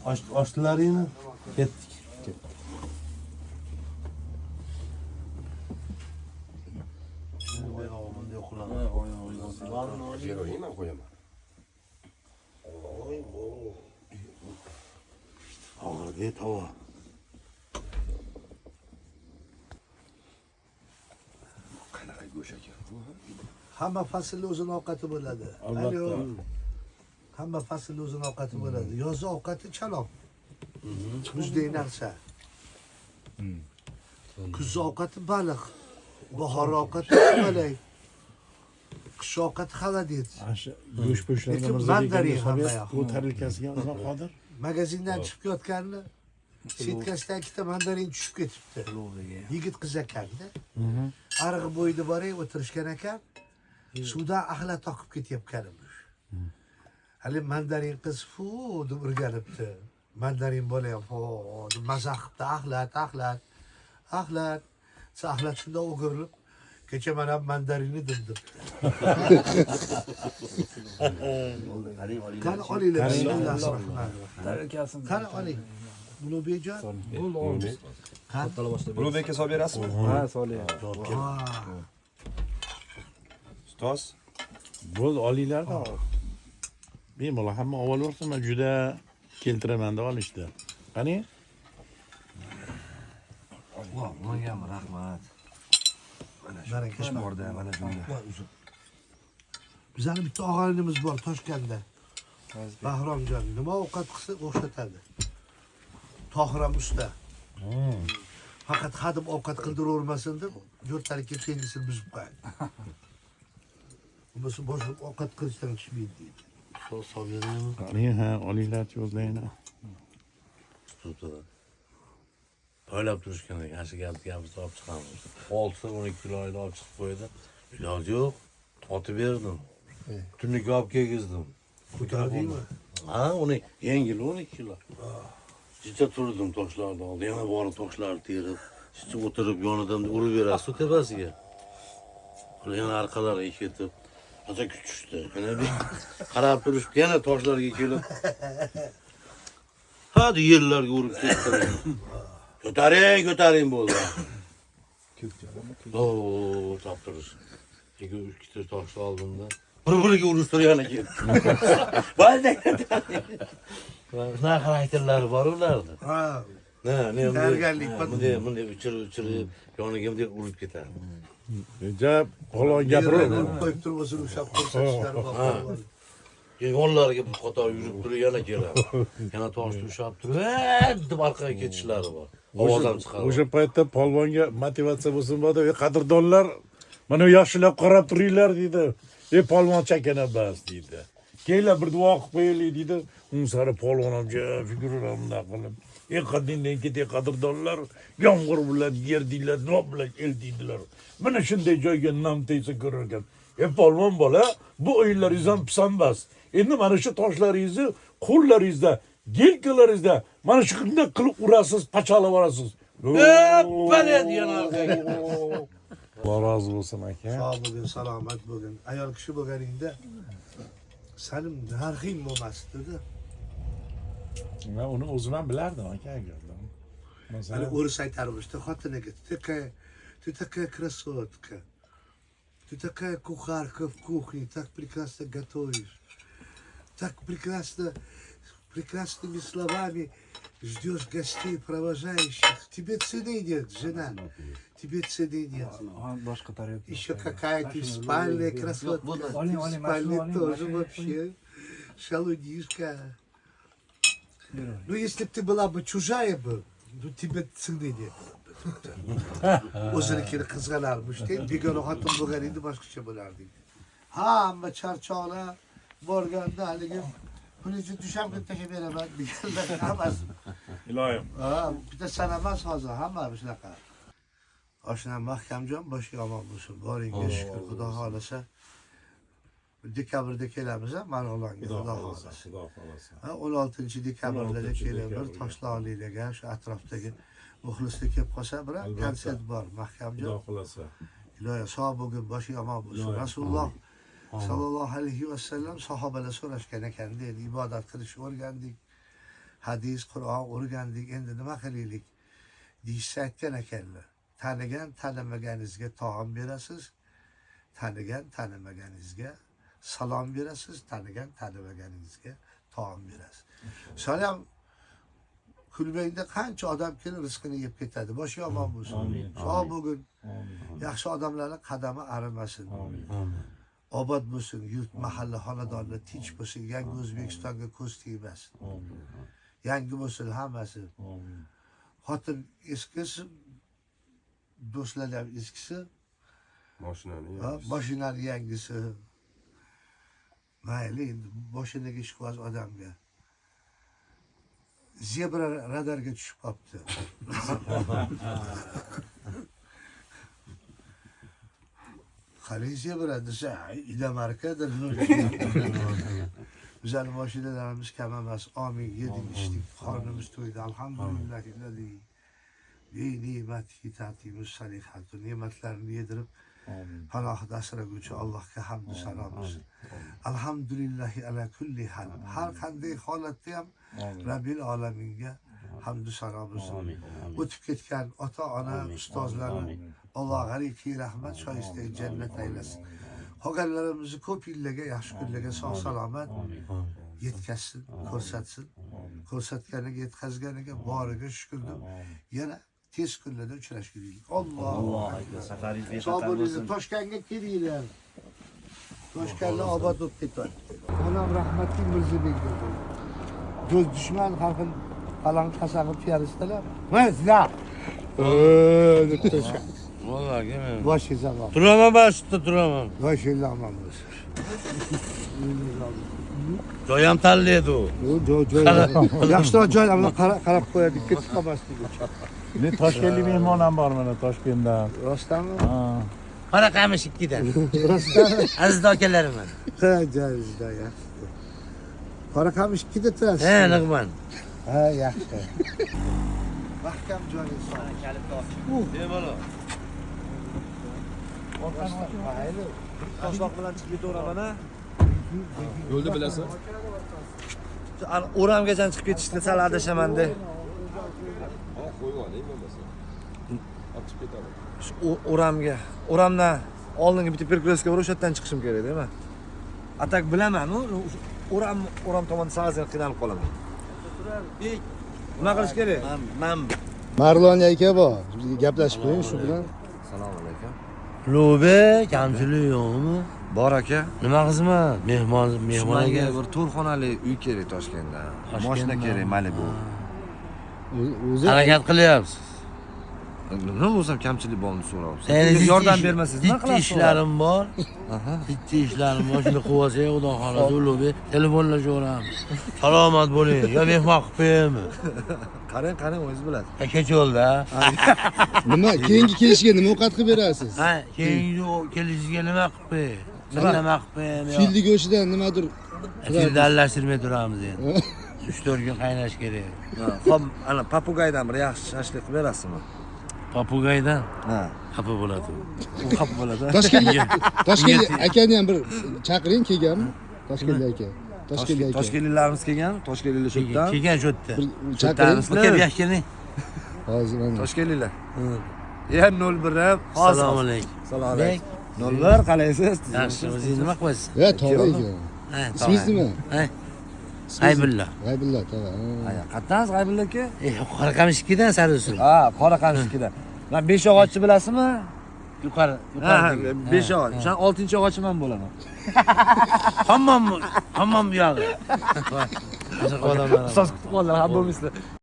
Açtılarını gittik. Heroina koyamam. Ağır diye tava. Qanaqa go'shak. Hamma faslda o'zini ovqati bo'ladi. Albatta. Hamma faslda o'zini ovqati bo'ladi. Yoz ovqati chaloq. Muzdek narsa. Kuz ovqati baliq. Bahor ovqati sumalak. Qish ovqati xaladit. Go'sht po'shlarni Lekin Mirzo mandarin degan hamma sovet yoq. bu tarelkasiga nima qodir? Magazindan chiqib yotganini setkasidan ikkita mandarin tushib ketibdi. Yigit qiz ekanda. Arig'i bo'yida borib o'tirishgan ekan. Suvdan axlat oqib ketayotgan emish. Hali mandarin qiz fu deb urganibdi. Mandarin bola ham fu deb mazah qilibdi. Axlat. Axlat shunda o'girilib kecha men ham mandarinni dedim. Qani olinglar. Bismillahirrohmanirrohim. Qani oling. Ulug'bekjon. Ulug'bekka solib berasizmi? Ha, soling. Ustoz. Bo'ldi, olinglar-da. Bemalol hamma olaversin, men juda keltiraman deb olishdi. Qani? Mangam rahmat. Baraka Borda mana shunda. Bizani bitta og'aynimiz bor Toshkentda. Bahromjon nima ovqat qilsa o'xshatadi. Tohiram usta. Faqat xadim ovqat qildiravermasin deb yo'rtalik kendisini buzib qo'yadi. Bo'lmasa boshqa ovqat qilishdan tushmaydi deydi. So'rayman. Qani, ha, olinglar-chi o'zlaringlar. Poylab turishgan ekan, shu gapni olib chiqamiz. 6-12 kilo oyda olib chiqib qo'ydi. Iloji yo'q. Otib berdim. Tunniga olib kelgizdim. Ko'tardingmi? Ha, uni yengil 12 kilo. Kecha turdim toshlarni oldi. Yana borib toshlarni terib, kecha o'tirib yonidan urib berasiz tepasiga. Ular yana orqalariga ketib, acha kuch tushdi. Yana bir qarab turishib, yana toshlarga kelib. Hadi yerlarga urib ketdi. Ko'taring bo'ldi. Oo, taptirish. 2-3 kilo tosh oldimda. Bir-biriga urishtirib yana ketdi. Bayda ko'taring. Shunaqa xarakterlari bor ularni. Ha. Ne Tayyorgarlik bor. bunday uchirib yoniga bunday urib ketadi. Jab, polvon gapirib. Qo'yib turib o'zini ushlab ko'rsatishlari bor. Yonlariga bir qator yurib turib yana keladi. Yana toshni ushlab turib, deb orqaga ketishlari bor. Ovoz ham chiqadi. O'sha paytda polvonga motivatsiya bo'lsin bo'ldi. Qadrdonlar, mana yoshlar qarab turinglar deydi. Polvon chakana bas deydi. Kelinglar bir duo qilib qo'yaylik deydi. Unsari polvon ham figuralar bunday qilib. Qadimdan ketay qadrdonlar, yomg'ir bilan yer deydilar, nima bilan el deydilar. Mana shunday joyga nam tegsa ko'rarkan. Polvon bola, bu o'yinlaringiz ham pisonmas. Endi mana shu toshlaringizni qo'llaringizda, gelkalaringizda mana shunday qilib urasiz, pachalab olasiz. Balet yana orqaga. Alloh rozi bo'lsin aka. Sog' bo'lgin, salomat bo'lgin. Ayol kishi bo'lganingda sening narxing bo'lmasdi-da. Men uni o'zim ham bilardim aka agar. Hani Masalan, o'ris aytarmishdi xotiniga, ты такая красотка. Ты такая кухарка в кухне, так прекрасно готовишь. Так прекрасными словами ждешь гостей, провожающих. Тебе цены нет, жена. Тебе цены нет. Еще какая-то спальная красотка. Спальня тоже вообще шалунишка. Ну, если бы ты была бы чужая бы, ну, тебе цены нет. O'zinikini qizg'anarmish deb begona xotin bo'lganingda boshqacha bo'larding. Hamma charchoqlar borganda haligi pulni dushanba tashlab beraman deganlar hammasi. iloyim. Ha, bitta sana emas hozir hamma shunaqa. Oshnam Mahkamjon boshiga omon bo'lsin. Boringga shukr, Xudo xolasa. Dekabrda kelamiz, Marg'ilonga, Xudo xolasa. Ha, 16-dekabrda kelamiz Toshloqliklarga, shu atrofdagi muxlislar kelib qolsa, bilan konsert bor, Mahkamjon. Xudo xolasa. Iloyo sog' bo'lgin, boshing omon bo'lsin. Rasululloh sallallohu alayhi vasallam sahobalar so'rashgan ekan, dedi, ibodat qilishni o'rgandik. hadis, Qur'on o'rgandik, endi nima qilaylik deyishsa aytgan ekanlar. Tanigan tanimaganingizga taom berasiz, tanigan tanimaganingizga salom berasiz, tanigan tanimaganingizga taom berasiz. Shuni ham kulbangda qancha odam kelib rizqini yeb ketadi. Boshi omon bo'lsin. Shu bugun yaxshi odamlarning qadami arimasin. Obod bo'lsin, yurt, mahalla, xonadonlar tinch bo'lsin, yangi O'zbekistonga ko'z tegmasin. Yangi bo'lsin hammasi. Xotin eskisi, do'stlar ham eskisi, mashinani yangisi. Mayli, endi boshidagi ishqiboz odamga zebra radarga tushib qolibdi. Qarang zebra desa, Idamarkadir. Bizning mashinalarimiz kam emas. Amin, yedik, ichdik, qornimiz to'ydi. Alhamdulillah. Ey ne'mati ta'timus salihatu. Ne'matlarni yedirib panohida asraguvchi Allohga hamd va sano bo'lsin. Alhamdulillahi ala kulli hal. Har qanday holatda ham Rabbil alaminga hamd va sano bo'lsin. O'tib ketgan ota-ona, ustozlarni Alloh g'ariki rahmat shoyista jannat aylasin. Qolganlarimizni ko'p yillarga, yaxshi kunlarga sog' salomat yetkazsin, ko'rsatsin. Ko'rsatganiga, yetkazganiga boriga shukr deb yana tez kunlarda uchrashgunlik. Alloh safaringiz sog' bexatar bo'linglar. bo'lsin. Toshkentga kelinglar. Toshkentda obod bo'lib ketadi. Onam rahmatli Mirzabek dedi. Do'st dushman xalqin falon qasag'ib terishdilar. Mana deb to'shak. Vallahi men. Boshi zamon. Turaman boshda turaman. Boshi zamon bo'lsin. Joy ham tanlaydi u. Yaxshiroq joylarni qarab qo'yadi, ketib qolmaslik uchun. Men Toshkentlik mehmon ham bor mana Toshkentdan. Rostdanmi? Ha. Qora qamish ikkidan. Rostdanmi? Aziz akalarim. Ha, joyingizda yaxshi. Qora qamish ikkida turasiz. He, Nig'man. Ha, yaxshi. Mahkam joyingiz sog'. Bemalol. Mayli. Toshloq bilan chiqib ketaveram ana. Yo'lda bilasan? O'ramgacha chiqib ketishdi, sal adashamanda. Qo'yib oling bo'lmasa. Ochib ketadi. O'ramga. O'ramdan oldingi bitta perkreska bor, o'sha yerdan chiqishim kerak deyman. Atak bilaman, o'ram tomon sazir qiynalib qolaman. Nima qilish kerak? Men Marlon aka bor. Bizga gaplashib qo'ying shu bilan. Assalomu alaykum. Lobe, kamchilik yo'qmi? Bor aka. Nima xizmat? Menga Mehmonga bir to'rxonali uy kerak Toshkentda. Mashina kerak, Malibu. O'zi harakat qilyapsiz. Nima bo'lsam kamchilik borni so'rayapsiz. Endi Yordam bermasangiz nima bitta qilasiz? ishlarim bor. Aha. Bitta ishlarim bor. Shuni qilib olsak, xudo xolasa Lobe telefonlashaveramiz. Salomat bo'ling. Yo mehmon qilib qo'yaymi? Qarang, o'zingiz bilasiz. Kecha yo'lda. nima keyingi kelishga nima ovqat qilib berasiz? Ha, keyingi kelishga nima qilib qo'y? Nima qilib qo'yaymi? Filni go'shtidan nimadir Filni aralashtirmay turamiz endi. 3-4 kun qaynash kerak. Xo'p, ana papugaydan bir yaxshi shashlik qilib berasizmi? Papugaydan Ha. xafa bo'ladi. U xafa bo'ladi. Toshkent akani ham bir chaqiring kelganmi? Toshkent aka. Toshkent aka. Toshkentliklarimiz kelgan, toshkentliklar shu yerdan. Kelgan shu yerda. Bir chaqiring. Aka bu yoqqa keling. Hozir mana. Toshkentliklar. Ya 01 ham. Assalomu alaykum. Assalomu alaykum. 01 qalaysiz? Yaxshi, o'zingiz nima qilyapsiz? Ya tog'a aka. Ha, Ismingiz nima? Ha. Aybillah. G'aybillah tog'a. Qayerdansiz G'aybulla aka? Qora qamishkidan Sardo'sin. Ha, qora qamishkidan. Man 5 og'ochchi bilasizmi? Yuqori, Ha, yuqori. 5 og'och. O'shan 6-og'ochchi men bo'laman. Hammam bu yog'i. Boshqa odamlar. Ustoz kutib qoldilar, ham bo'lmaysizlar.